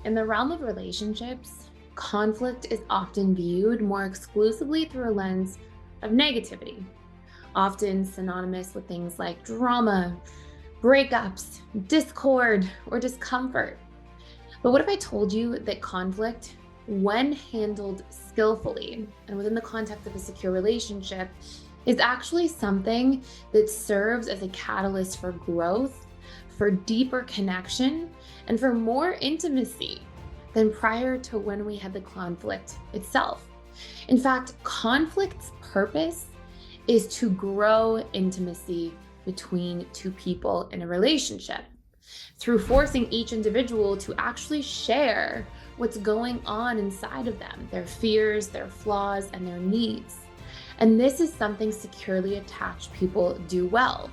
In the realm of relationships, conflict is often viewed more exclusively through a lens of negativity, often synonymous with things like drama, breakups, discord, or discomfort. But what if I told you that conflict, when handled skillfully and within the context of a secure relationship, is actually something that serves as a catalyst for growth, for deeper connection, and for more intimacy than prior to when we had the conflict itself? In fact, conflict's purpose is to grow intimacy between two people in a relationship through forcing each individual to actually share what's going on inside of them, their fears, their flaws, and their needs. And this is something securely attached people do well,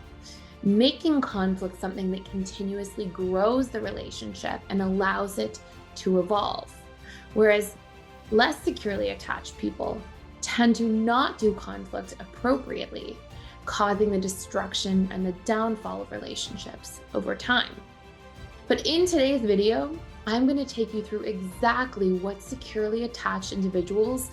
making conflict something that continuously grows the relationship and allows it to evolve. Whereas less securely attached people tend to not do conflict appropriately, causing the destruction and the downfall of relationships over time. But in today's video, I'm going to take you through exactly what securely attached individuals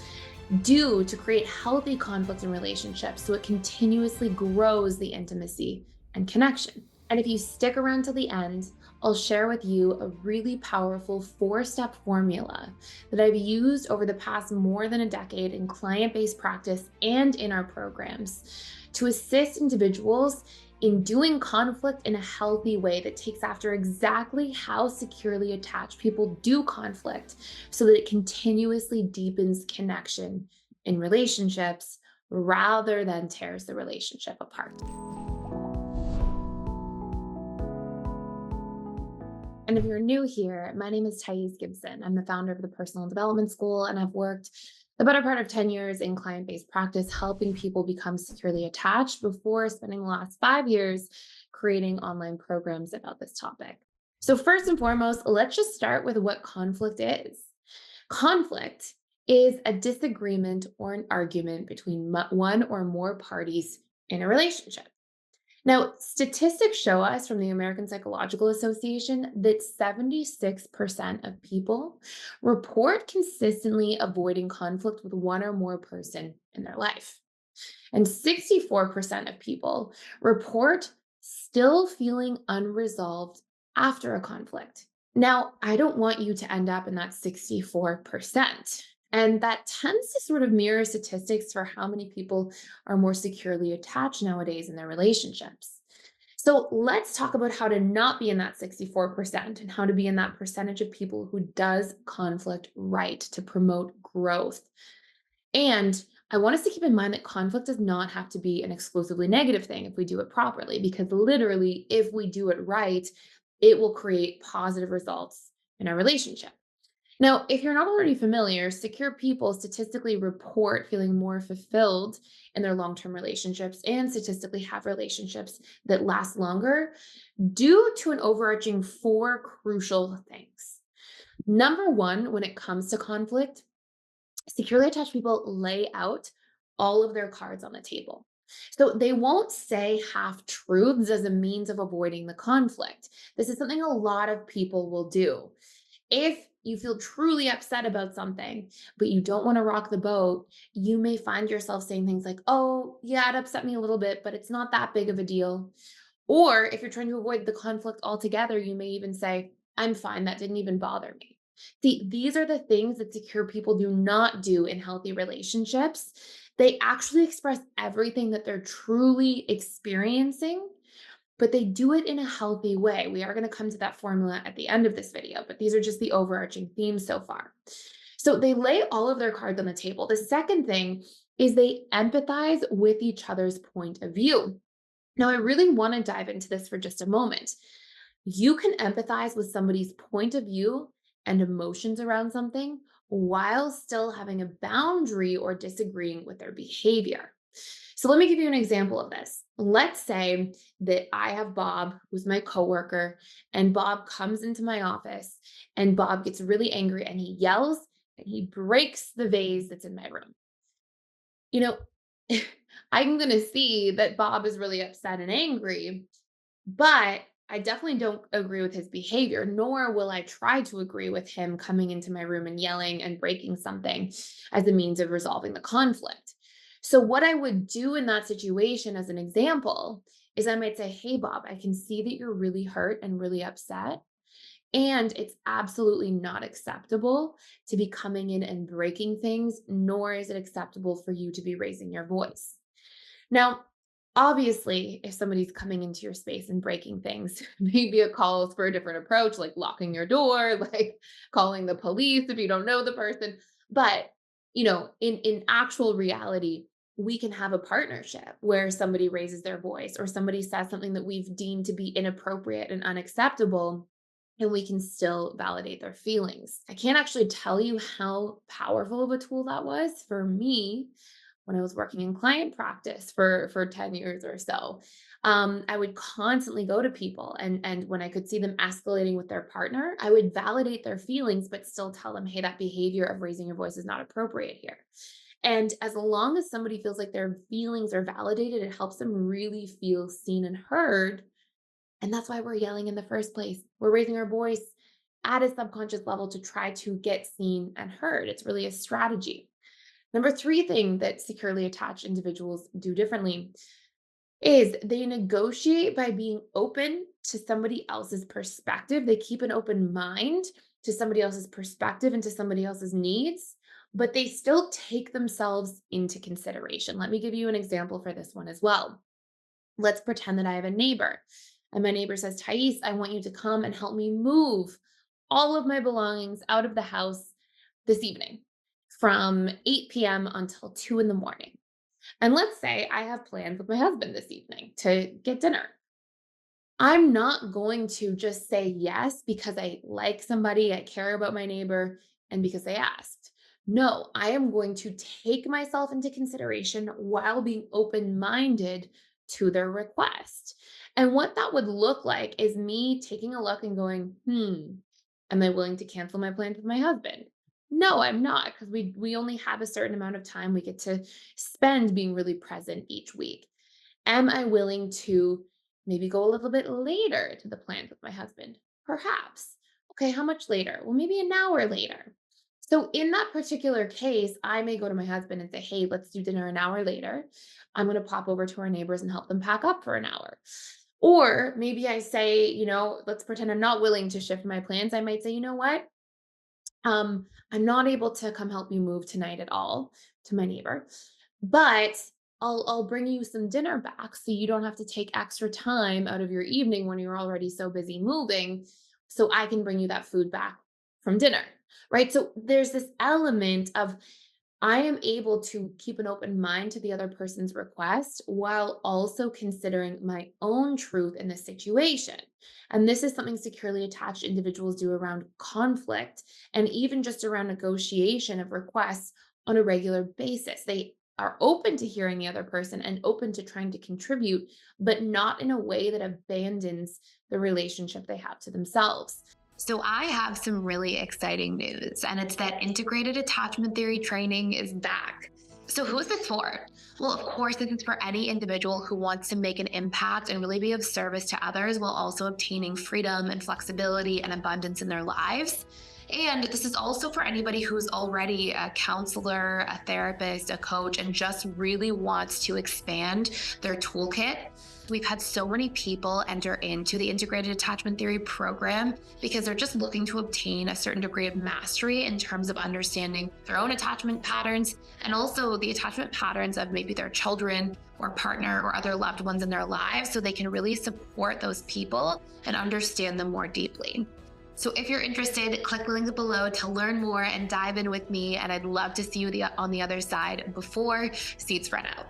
do to create healthy conflict in relationships so it continuously grows the intimacy and connection. And if you stick around till the end, I'll share with you a really powerful 4-step formula that I've used over the past more than a decade in client-based practice and in our programs to assist individuals in doing conflict in a healthy way that takes after exactly how securely attached people do conflict so that it continuously deepens connection in relationships rather than tears the relationship apart. And if you're new here, my name is Gibson. I'm the founder of the Personal Development School, and I've worked the better part of 10 years in client-based practice, helping people become securely attached before spending the last 5 years creating online programs about this topic. So first and foremost, let's just start with what conflict is. Conflict is a disagreement or an argument between one or more parties in a relationship. Now, statistics show us from the American Psychological Association that 76% of people report consistently avoiding conflict with one or more person in their life. And 64% of people report still feeling unresolved after a conflict. Now, I don't want you to end up in that 64%. And that tends to sort of mirror statistics for how many people are more securely attached nowadays in their relationships. So let's talk about how to not be in that 64% and how to be in that percentage of people who does conflict right to promote growth. And I want us to keep in mind that conflict does not have to be an exclusively negative thing if we do it properly, because literally, if we do it right, it will create positive results in our relationship. Now, if you're not already familiar, secure people statistically report feeling more fulfilled in their long term relationships and statistically have relationships that last longer due to an overarching 4 crucial things. Number one, when it comes to conflict, securely attached people lay out all of their cards on the table. So they won't say half truths as a means of avoiding the conflict. This is something a lot of people will do. If you feel truly upset about something, but you don't want to rock the boat, you may find yourself saying things like, oh, yeah, it upset me a little bit, but it's not that big of a deal. Or if you're trying to avoid the conflict altogether, you may even say, I'm fine, that didn't even bother me. See, these are the things that secure people do not do in healthy relationships. They actually express everything that they're truly experiencing, but they do it in a healthy way. We are going to come to that formula at the end of this video, but these are just the overarching themes so far. So they lay all of their cards on the table. The second thing is they empathize with each other's point of view. Now, I really want to dive into this for just a moment. You can empathize with somebody's point of view and emotions around something while still having a boundary or disagreeing with their behavior. So let me give you an example of this. Let's say that I have Bob, who's my coworker, and Bob comes into my office and Bob gets really angry and he yells and he breaks the vase that's in my room. You know, I'm going to see that Bob is really upset and angry, but I definitely don't agree with his behavior, nor will I try to agree with him coming into my room and yelling and breaking something as a means of resolving the conflict. So, what I would do in that situation, as an example, is I might say, "Hey, Bob, I can see that you're really hurt and really upset. And it's absolutely not acceptable to be coming in and breaking things, nor is it acceptable for you to be raising your voice." Now, obviously, if somebody's coming into your space and breaking things, maybe it calls for a different approach, like locking your door, like calling the police if you don't know the person. But, in actual reality, we can have a partnership where somebody raises their voice or somebody says something that we've deemed to be inappropriate and unacceptable, and we can still validate their feelings. I can't actually tell you how powerful of a tool that was for me when I was working in client practice for 10 years or so. I would constantly go to people, and when I could see them escalating with their partner, I would validate their feelings, but still tell them, "Hey, that behavior of raising your voice is not appropriate here." And as long as somebody feels like their feelings are validated, it helps them really feel seen and heard. And that's why we're yelling in the first place. We're raising our voice at a subconscious level to try to get seen and heard. It's really a strategy. Number three thing that securely attached individuals do differently is they negotiate by being open to somebody else's perspective. They keep an open mind to somebody else's perspective and to somebody else's needs, but they still take themselves into consideration. Let me give you an example for this one as well. Let's pretend that I have a neighbor, and my neighbor says, "Thais, I want you to come and help me move all of my belongings out of the house this evening from 8 p.m. until 2 in the morning." And let's say I have plans with my husband this evening to get dinner. I'm not going to just say yes because I like somebody, I care about my neighbor, and because they asked. No, I am going to take myself into consideration while being open minded to their request. And what that would look like is me taking a look and going, am I willing to cancel my plans with my husband? No, I'm not, because we only have a certain amount of time we get to spend being really present each week. Am I willing to maybe go a little bit later to the plans with my husband? Perhaps. Okay, how much later? Well, maybe an hour later. So, in that particular case, I may go to my husband and say, "Hey, let's do dinner an hour later. I'm going to pop over to our neighbors and help them pack up for an hour." Or maybe I say, let's pretend I'm not willing to shift my plans. I might say, "You know what? I'm not able to come help you move tonight at all," to my neighbor, "but I'll bring you some dinner back so you don't have to take extra time out of your evening when you're already so busy moving, so I can bring you that food back from dinner." Right? So there's this element of I am able to keep an open mind to the other person's request while also considering my own truth in the situation. And this is something securely attached individuals do around conflict and even just around negotiation of requests on a regular basis. They are open to hearing the other person and open to trying to contribute, but not in a way that abandons the relationship they have to themselves. So, I have some really exciting news, and it's that integrated attachment theory training is back. So, who is this for? Well, of course, this is for any individual who wants to make an impact and really be of service to others while also obtaining freedom and flexibility and abundance in their lives. And this is also for anybody who's already a counselor, a therapist, a coach, and just really wants to expand their toolkit. We've had so many people enter into the integrated attachment theory program because they're just looking to obtain a certain degree of mastery in terms of understanding their own attachment patterns and also the attachment patterns of maybe their children or partner or other loved ones in their lives, so they can really support those people and understand them more deeply. So if you're interested, click the link below to learn more and dive in with me. And I'd love to see you on the other side before seats run out.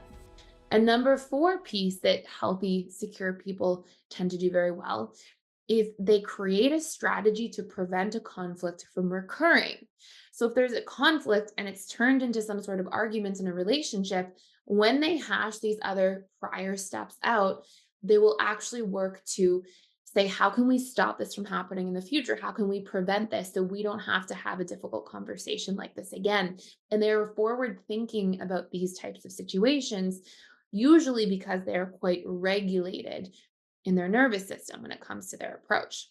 A number four piece that healthy, secure people tend to do very well is they create a strategy to prevent a conflict from recurring. So if there's a conflict and it's turned into some sort of argument in a relationship, when they hash these other prior steps out, they will actually work to say, how can we stop this from happening in the future? How can we prevent this so we don't have to have a difficult conversation like this again? And they're forward thinking about these types of situations, usually because they're quite regulated in their nervous system when it comes to their approach.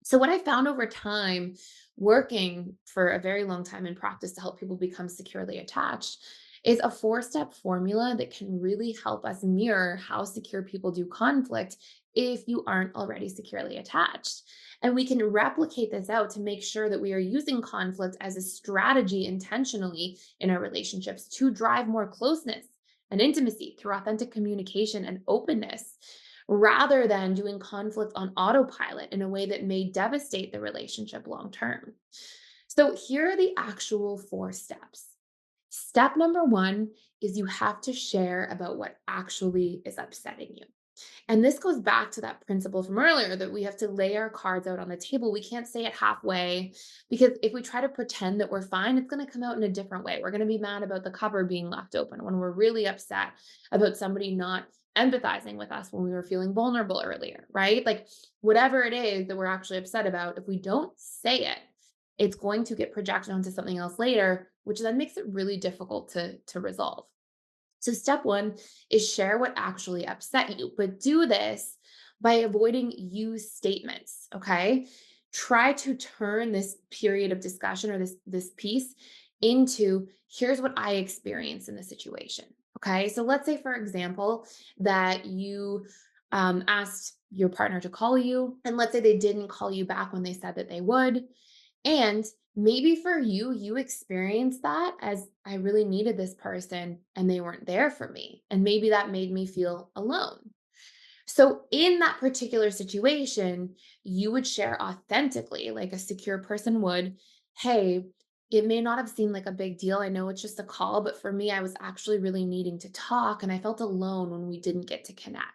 So, what I found over time, working for a very long time in practice to help people become securely attached, is a 4 step formula that can really help us mirror how secure people do conflict if you aren't already securely attached. And we can replicate this out to make sure that we are using conflict as a strategy intentionally in our relationships to drive more closeness and intimacy through authentic communication and openness, rather than doing conflict on autopilot in a way that may devastate the relationship long term. So, here are the actual 4 steps. Step number one is you have to share about what actually is upsetting you. And this goes back to that principle from earlier that we have to lay our cards out on the table. We can't say it halfway, because if we try to pretend that we're fine, it's going to come out in a different way. We're going to be mad about the cupboard being left open when we're really upset about somebody not empathizing with us when we were feeling vulnerable earlier, right? Like, whatever it is that we're actually upset about, if we don't say it, it's going to get projected onto something else later, which then makes it really difficult to resolve. So, step one is share what actually upset you, but do this by avoiding use statements. Okay. Try to turn this period of discussion or this piece into, here's what I experienced in the situation. Okay. So, let's say, for example, that you asked your partner to call you, and let's say they didn't call you back when they said that they would. And maybe for you, you experienced that as, I really needed this person and they weren't there for me. And maybe that made me feel alone. So, in that particular situation, you would share authentically, like a secure person would. Hey, it may not have seemed like a big deal. I know it's just a call, but for me, I was actually really needing to talk and I felt alone when we didn't get to connect.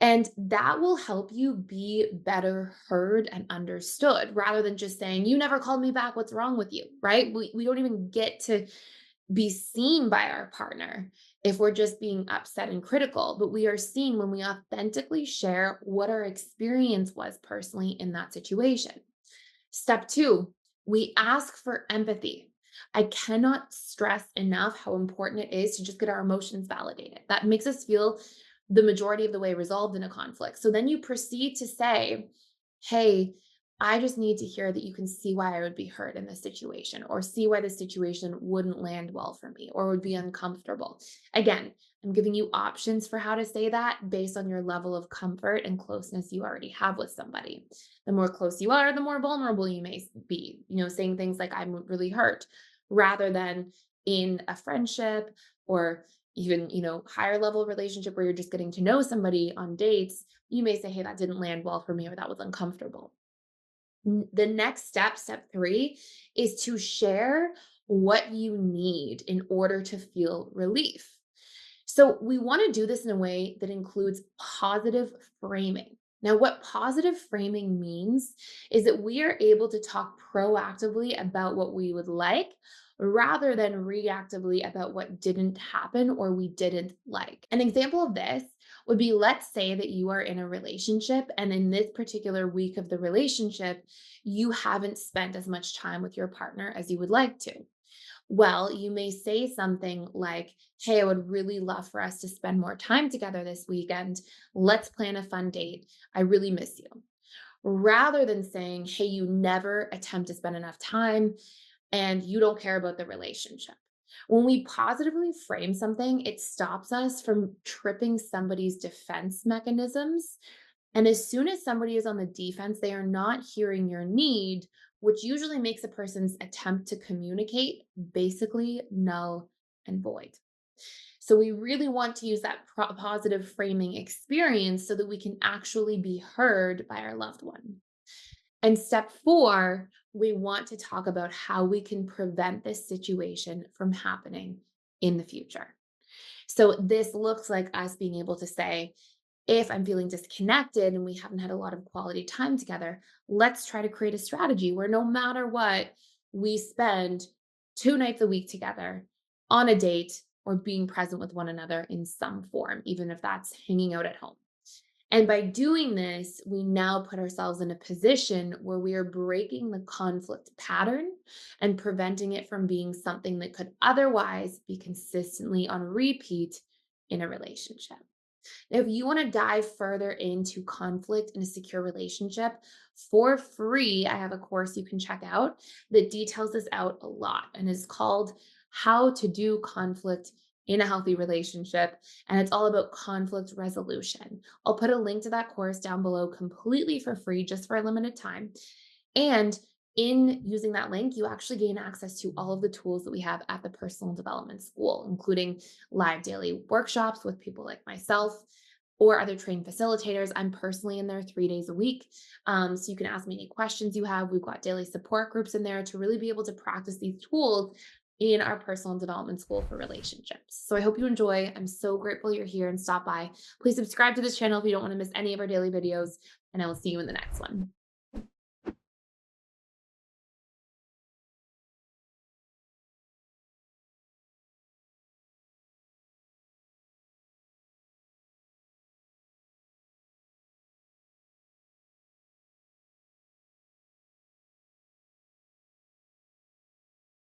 And that will help you be better heard and understood, rather than just saying, you never called me back. What's wrong with you? Right? We don't even get to be seen by our partner if we're just being upset and critical, but we are seen when we authentically share what our experience was personally in that situation. Step two, we ask for empathy. I cannot stress enough how important it is to just get our emotions validated. That makes us feel the majority of the way resolved in a conflict. So then you proceed to say, hey, I just need to hear that you can see why I would be hurt in this situation, or see why this situation wouldn't land well for me or would be uncomfortable. Again, I'm giving you options for how to say that based on your level of comfort and closeness you already have with somebody. The more close you are, the more vulnerable you may be, saying things like, I'm really hurt, rather than in a friendship or even, higher level relationship where you're just getting to know somebody on dates. You may say, hey, that didn't land well for me, or that was uncomfortable. The next step, step three, is to share what you need in order to feel relief. So we want to do this in a way that includes positive framing. Now, what positive framing means is that we are able to talk proactively about what we would like, rather than reactively about what didn't happen or we didn't like. An example of this would be, let's say that you are in a relationship, and in this particular week of the relationship, you haven't spent as much time with your partner as you would like to. Well, you may say something like, hey, I would really love for us to spend more time together this weekend. Let's plan a fun date. I really miss you. Rather than saying, hey, you never attempt to spend enough time and you don't care about the relationship. When we positively frame something, it stops us from tripping somebody's defense mechanisms. And as soon as somebody is on the defense, they are not hearing your need, which usually makes a person's attempt to communicate basically null and void. So we really want to use that positive framing experience so that we can actually be heard by our loved one. And step four, we want to talk about how we can prevent this situation from happening in the future. So this looks like us being able to say, if I'm feeling disconnected and we haven't had a lot of quality time together, let's try to create a strategy where no matter what, we spend 2 nights a week together on a date or being present with one another in some form, even if that's hanging out at home. And by doing this, we now put ourselves in a position where we are breaking the conflict pattern and preventing it from being something that could otherwise be consistently on repeat in a relationship. Now, if you want to dive further into conflict in a secure relationship for free, I have a course you can check out that details this out a lot and is called How to Do Conflict in a Healthy Relationship. And it's all about conflict resolution. I'll put a link to that course down below completely for free, just for a limited time. And in using that link, you actually gain access to all of the tools that we have at the Personal Development School, including live daily workshops with people like myself or other trained facilitators. I'm personally in there 3 days a week. So you can ask me any questions you have. We've got daily support groups in there to really be able to practice these tools in our Personal Development School for relationships. So I hope you enjoy. I'm so grateful you're here and stop by. Please subscribe to this channel if you don't want to miss any of our daily videos, and I will see you in the next one.